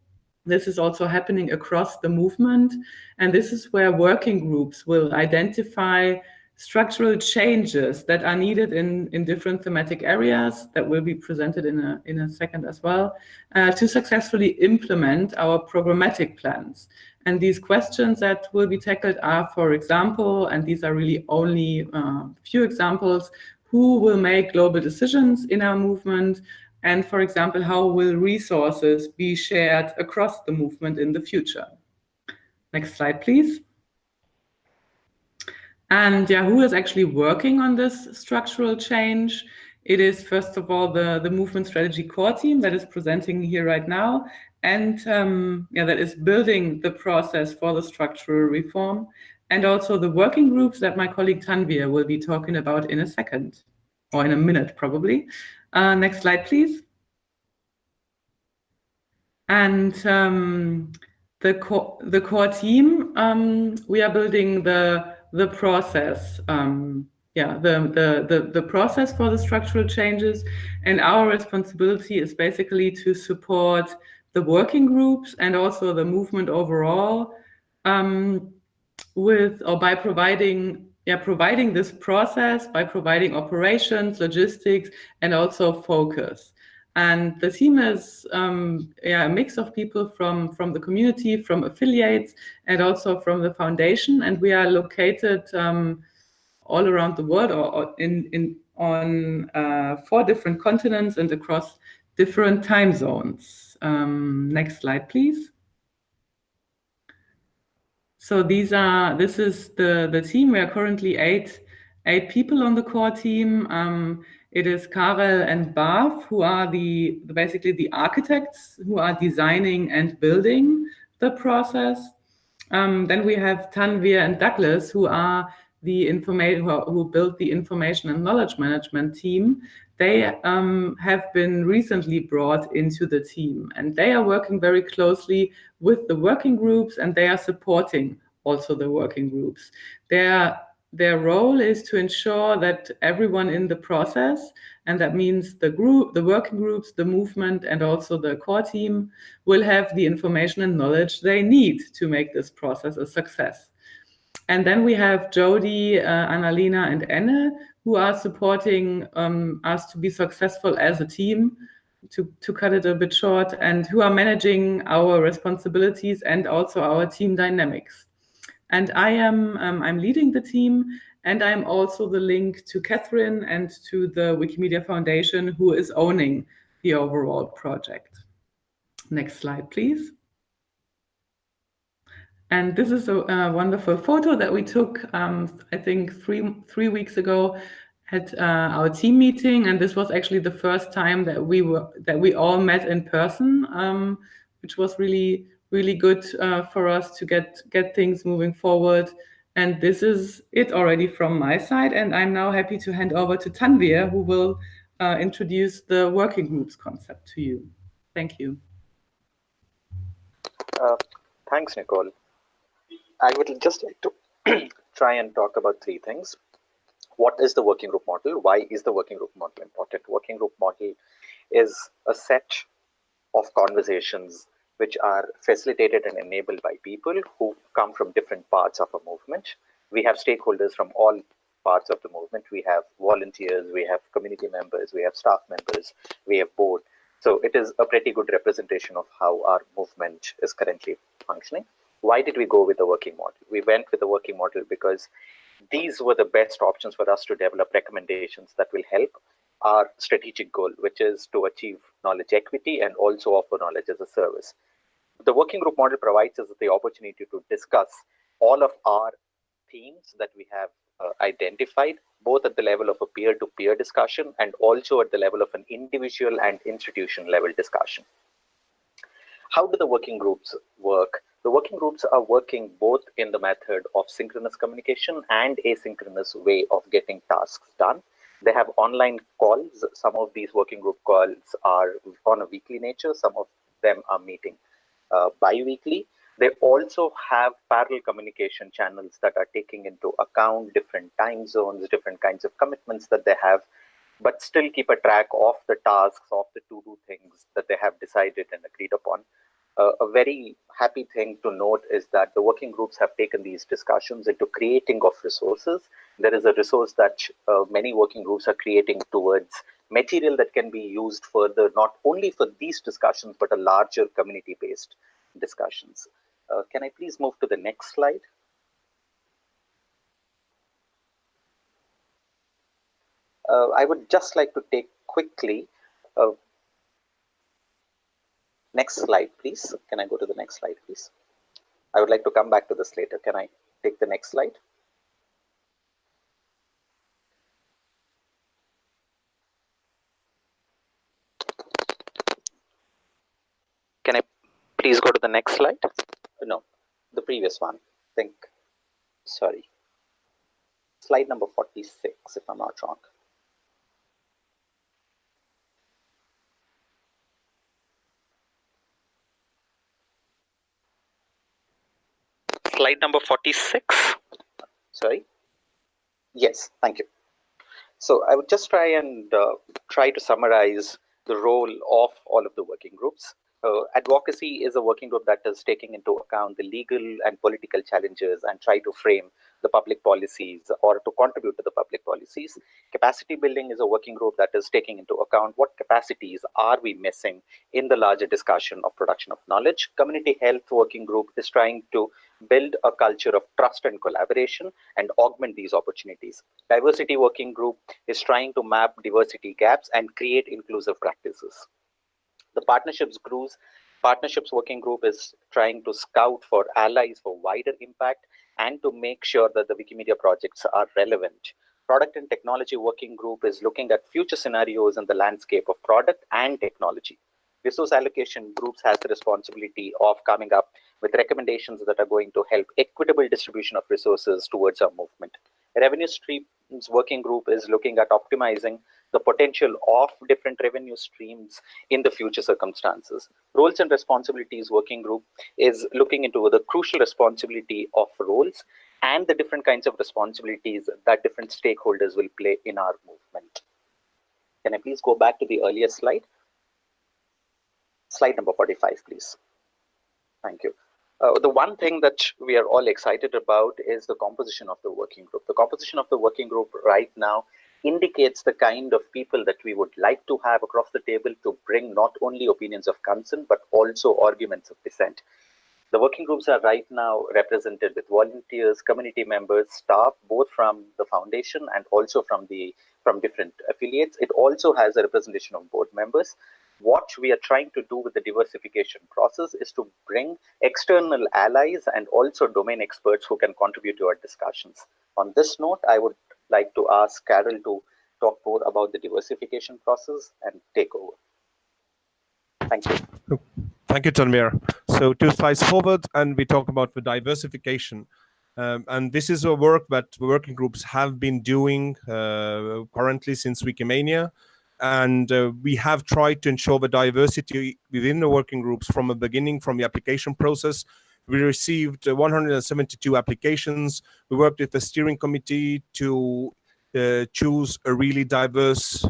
This is also happening across the movement, and this is where working groups will identify structural changes that are needed in different thematic areas that will be presented in a second as well, to successfully implement our programmatic plans. And these questions that will be tackled are, for example, and these are really only few examples, who will make global decisions in our movement? And for example, how will resources be shared across the movement in the future? Next slide, please. And who is actually working on this structural change? It is, first of all, the movement strategy core team that is presenting here right now, and that is building the process for the structural reform. and also the working groups that my colleague Tanvir will be talking about in a second, or in a minute probably. Next slide, please. And the core team, we are building the process, the process for the structural changes, and our responsibility is basically to support the working groups and also the movement overall by providing this process, by providing operations, logistics, and also focus. And the team is a mix of people from the community, from affiliates, and also from the foundation. And we are located all around the world, or on 4 different continents and across different time zones. Next slide, please. So this is the team. We are currently eight people on the core team. It is Karel and Bav who are basically the architects who are designing and building the process. Then we have Tanvir and Douglas who are who built the information and knowledge management team. They have been recently brought into the team, and they are working very closely with the working groups, and they are supporting also the working groups. Their role is to ensure that everyone in the process, and that means the working groups, the movement, and also the core team, will have the information and knowledge they need to make this process a success. And then we have Jody, Annalena, and Anne, who are supporting us to be successful as a team, to cut it a bit short, and who are managing our responsibilities and also our team dynamics. And I'm leading the team, and I'm also the link to Catherine and to the Wikimedia Foundation, who is owning the overall project. Next slide, please. And this is a wonderful photo that we took, I think, three weeks ago at our team meeting. And this was actually the first time that we all met in person, which was really, really good for us to get things moving forward. And this is it already from my side. And I'm now happy to hand over to Tanvir, who will introduce the working groups concept to you. Thank you. Thanks, Nicole. I would just like to try and talk about 3 things. What is the working group model? Why is the working group model important? Working group model is a set of conversations which are facilitated and enabled by people who come from different parts of a movement. We have stakeholders from all parts of the movement. We have volunteers, we have community members, we have staff members, we have board. So it is a pretty good representation of how our movement is currently functioning. Why did we go with the working model? We went with the working model because these were the best options for us to develop recommendations that will help our strategic goal, which is to achieve knowledge equity and also offer knowledge as a service. The working group model provides us the opportunity to discuss all of our themes that we have identified, both at the level of a peer-to-peer discussion and also at the level of an individual and institution level discussion. How do the working groups work? The working groups are working both in the method of synchronous communication and asynchronous way of getting tasks done. They have online calls. Some of these working group calls are on a weekly nature. Some of them are meeting bi-weekly. They also have parallel communication channels that are taking into account different time zones, different kinds of commitments that they have, but still keep a track of the tasks, of the to-do things that they have decided and agreed upon. A very happy thing to note is that the working groups have taken these discussions into creating of resources. There is a resource that many working groups are creating towards material that can be used further, not only for these discussions, but a larger community-based discussions. Can I please move to the next slide? I would just like to take quickly next slide, please. Can I go to the next slide, please? I would like to come back to this later. Can I take the next slide? Can I please go to the next slide? No, the previous one. I think sorry, slide number 46, if I'm not wrong. Slide number 46. Sorry. Yes, thank you. So I would just try to summarize the role of all of the working groups. Advocacy is a working group that is taking into account the legal and political challenges and try to frame the public policies or to contribute to the public policies. Capacity building is a working group that is taking into account what capacities are we missing in the larger discussion of production of knowledge. Community health working group is trying to build a culture of trust and collaboration and augment these opportunities. Diversity working group is trying to map diversity gaps and create inclusive practices. The partnerships working group is trying to scout for allies for wider impact and to make sure that the Wikimedia projects are relevant. Product and technology working group is looking at future scenarios in the landscape of product and technology. Resource allocation groups has the responsibility of coming up with recommendations that are going to help equitable distribution of resources towards our movement. Revenue streams working group is looking at optimizing the potential of different revenue streams in the future circumstances. Roles and responsibilities working group is looking into the crucial responsibility of roles and the different kinds of responsibilities that different stakeholders will play in our movement. Can I please go back to the earlier slide? Slide number 45, please. Thank you. The one thing that we are all excited about is the composition of the working group. The composition of the working group right now indicates the kind of people that we would like to have across the table to bring not only opinions of concern, but also arguments of dissent. The working groups are right now represented with volunteers, community members, staff, both from the foundation and also from different affiliates. It also has a representation of board members. What we are trying to do with the diversification process is to bring external allies and also domain experts who can contribute to our discussions. On this note, I would like to ask Carol to talk more about the diversification process and take over. Thank you. Thank you, Tanvir. So 2 slides forward, and we talk about the diversification. And this is a work that working groups have been doing currently since Wikimania. And we have tried to ensure the diversity within the working groups from the beginning, from the application process. We received 172 applications. We worked with the steering committee to choose a really diverse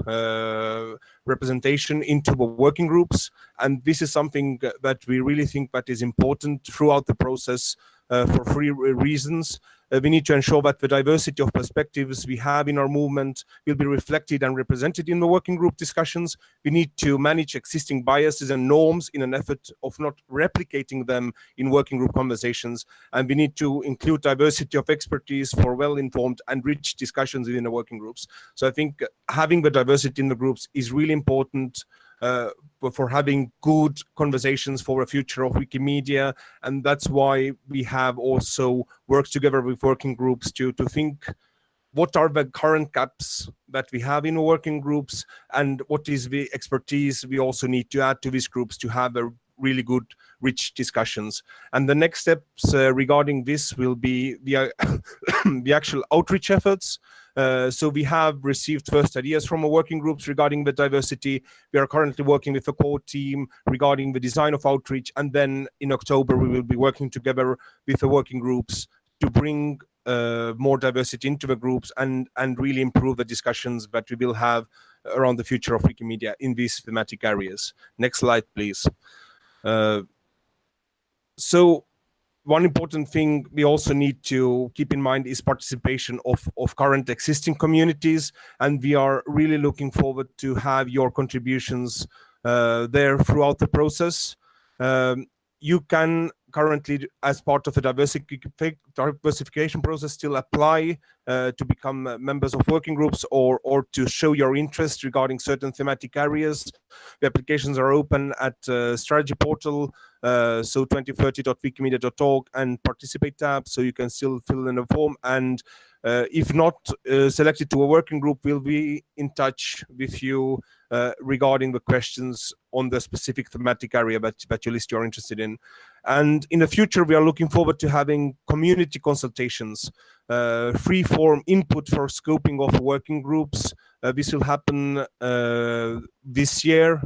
representation into the working groups. And this is something that we really think that is important throughout the process for 3 reasons. We need to ensure that the diversity of perspectives we have in our movement will be reflected and represented in the working group discussions. We need to manage existing biases and norms in an effort of not replicating them in working group conversations. And we need to include diversity of expertise for well-informed and rich discussions within the working groups. So I think having the diversity in the groups is really important for having good conversations for the future of Wikimedia, and that's why we have also worked together with working groups to think what are the current gaps that we have in the working groups and what is the expertise we also need to add to these groups to have a really good, rich discussions. And the next steps regarding this will be the actual outreach efforts. So we have received first ideas from our working groups regarding the diversity. We are currently working with the core team regarding the design of outreach. And then in October, we will be working together with the working groups to bring more diversity into the groups and really improve the discussions that we will have around the future of Wikimedia in these thematic areas. Next slide, please. So one important thing we also need to keep in mind is participation of current existing communities, and we are really looking forward to have your contributions there throughout the process. You can currently, as part of the diversification process, still apply to become members of working groups or to show your interest regarding certain thematic areas. The applications are open at strategy portal, so 2030.wikimedia.org and participate tab, so you can still fill in a form. And if not selected to a working group, we'll be in touch with you regarding the questions on the specific thematic area that you list you're interested in. And in the future, we are looking forward to having community community consultations, free-form input for scoping of working groups. This will happen this year,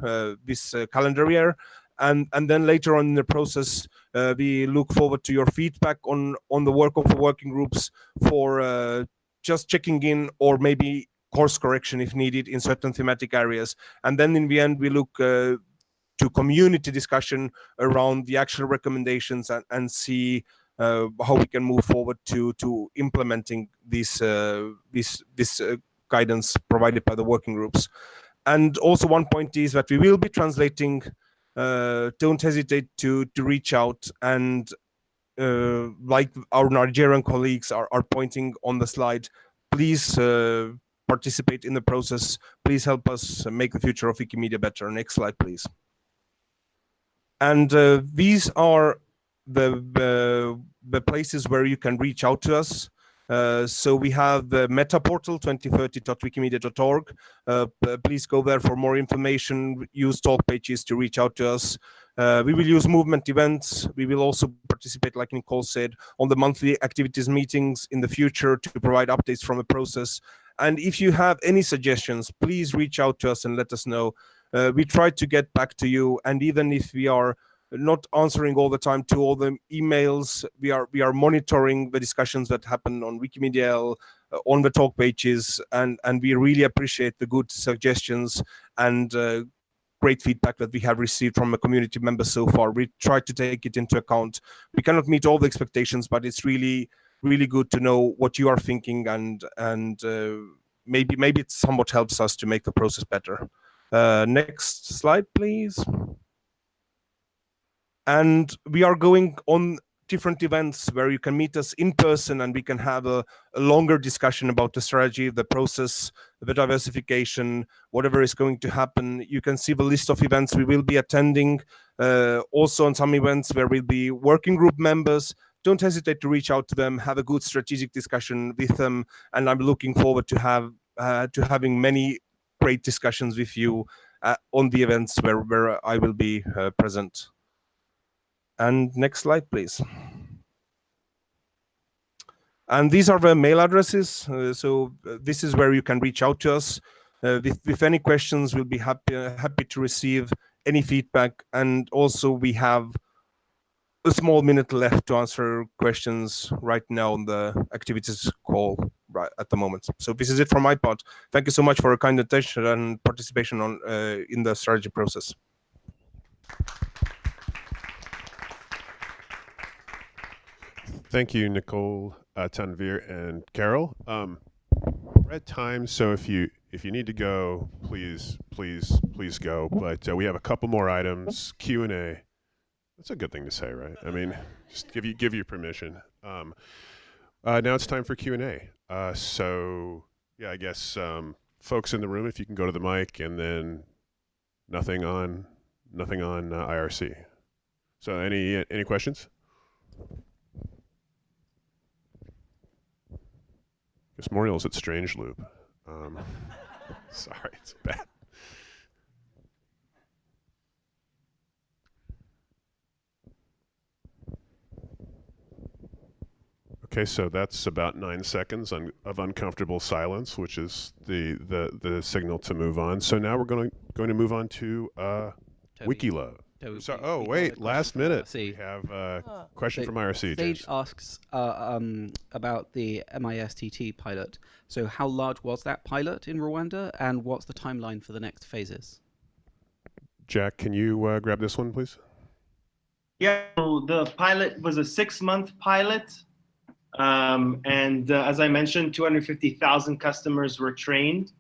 this calendar year. And then later on in the process, we look forward to your feedback on the work of the working groups for just checking in or maybe course correction if needed in certain thematic areas. And then in the end, we look to community discussion around the actual recommendations and see how we can move forward to implementing this guidance provided by the working groups. And also one point is that we will be translating. Don't hesitate to reach out, and like our Nigerian colleagues are pointing on the slide, please participate in the process. Please help us make the future of Wikimedia better. Next slide, please. And these are the places where you can reach out to us. So we have the meta portal 2030.wikimedia.org. Please go there for more information. Use talk pages to reach out to us. We will use movement events. We will also participate, like Nicole said, on the monthly activities meetings in the future to provide updates from the process. And if you have any suggestions, please reach out to us and let us know. We try to get back to you, and even if we are not answering all the time to all the emails, we are monitoring the discussions that happen on Wikimedia, on the talk pages, and we really appreciate the good suggestions and great feedback that we have received from the community members so far. We try to take it into account. We cannot meet all the expectations, but it's really good to know what you are thinking, and maybe it somewhat helps us to make the process better. Next slide, please. And we are going on different events where you can meet us in person and we can have a longer discussion about the strategy, the process, the diversification, whatever is going to happen. You can see the list of events we will be attending. Also on some events where we'll be working group members. Don't hesitate to reach out to them, have a good strategic discussion with them. And I'm looking forward to having many great discussions with you on the events where I will be present. And next slide, please. And these are the mail addresses. So this is where you can reach out to us. With any questions, we'll be happy to receive any feedback. And also we have a small minute left to answer questions right now on the activities call right at the moment. So this is it from my part. Thank you so much for your kind attention and participation in the strategy process. Thank you, Nicole, Tanvir, and Carol. We're at time, so if you need to go, please go. But we have a couple more items. Q&A. That's a good thing to say, right? I mean, just give you permission. Now it's time for Q&A. So yeah, I guess folks in the room, if you can go to the mic, and then nothing on IRC. So any questions? Guess Moriel's at Strange Loop. Sorry, it's bad. Okay, so that's about 9 seconds of uncomfortable silence, which is the signal to move on. So now we're going to move on to Wikilove. So, oh wait, last minute. We have a question from IRC. Sage asks about the MISTT pilot. So how large was that pilot in Rwanda, and what's the timeline for the next phases? Jack, can you grab this one, please? Yeah, so the pilot was a 6-month pilot. And as I mentioned, 250,000 customers were trained.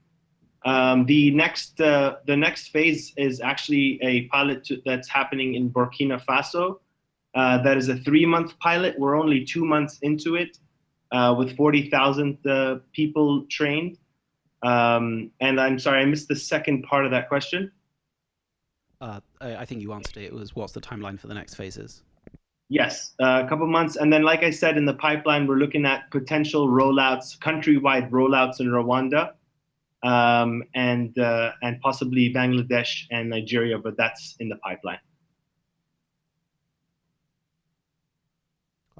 The next phase is actually a pilot that's happening in Burkina Faso. That is a 3-month pilot. We're only 2 months into it, with 40,000 people trained. And I'm sorry, I missed the second part of that question. I think you answered it. It was, what's the timeline for the next phases? Yes, a couple months. And then, like I said, in the pipeline, we're looking at potential rollouts, countrywide rollouts in Rwanda, and possibly Bangladesh and Nigeria, but that's in the pipeline.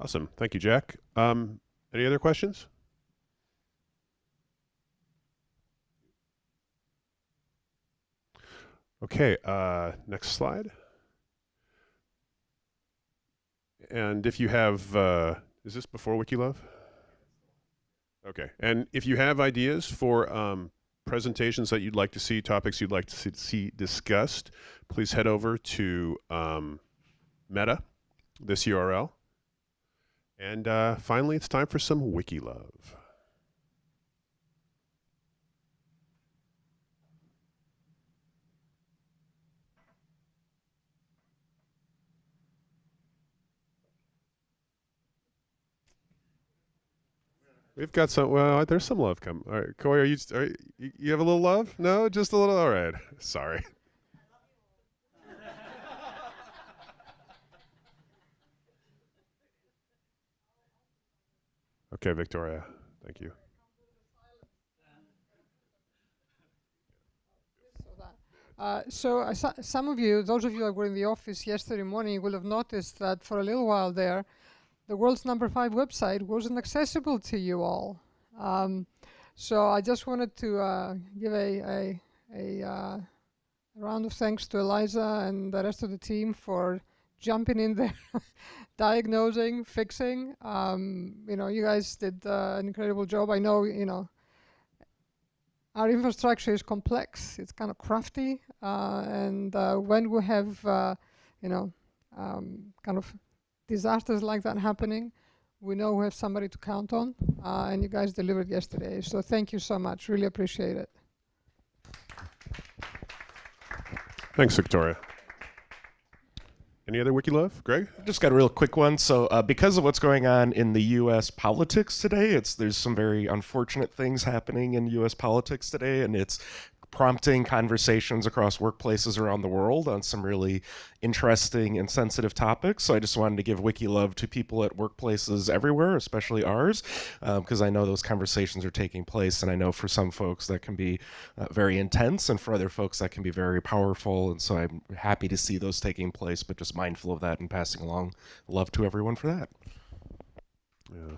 Awesome. Thank you, Jack. Any other questions? Okay, next slide. And if you have, is this before WikiLove? Okay, and if you have ideas for presentations that you'd like to see, topics you'd like to see discussed, please head over to Meta, this URL. And finally, it's time for some WikiLove. We've got some, well, there's some love coming. All right, Koi, you have a little love? No, just a little, all right. Sorry. Okay, Victoria, thank you. Some of you, those of you that were in the office yesterday morning, will have noticed that for a little while there, the world's #5 website wasn't accessible to you all. So I just wanted to give a round of thanks to Eliza and the rest of the team for jumping in there, diagnosing, fixing. You guys did an incredible job. I know, our infrastructure is complex. It's kind of crafty, and when we have, kind of disasters like that happening, we know we have somebody to count on, and you guys delivered yesterday. So thank you so much. Really appreciate it. Thanks, Victoria. Any other WikiLove? Greg? Just got a real quick one. So because of what's going on in the U.S. politics today, there's some very unfortunate things happening in U.S. politics today, and it's prompting conversations across workplaces around the world on some really interesting and sensitive topics. So I just wanted to give WikiLove to people at workplaces everywhere, especially ours, because I know those conversations are taking place, and I know for some folks that can be very intense, and for other folks that can be very powerful. And so I'm happy to see those taking place, but just mindful of that and passing along love to everyone for that. Yeah.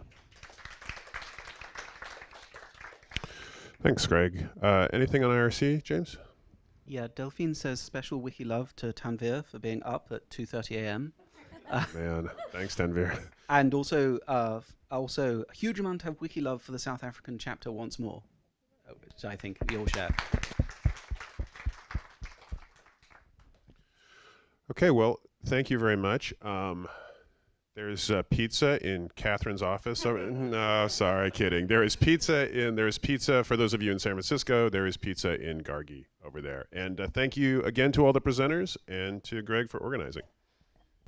Thanks, Greg. Anything on IRC, James? Yeah, Delphine says special WikiLove to Tanvir for being up at 2:30 a.m. Man, thanks, Tanvir. And also a huge amount of WikiLove for the South African chapter once more, which I think you'll share. Okay, well, thank you very much. There's pizza in Catherine's office. No, sorry, kidding. There's pizza for those of you in San Francisco. There is pizza in Gargi over there. And thank you again to all the presenters and to Greg for organizing.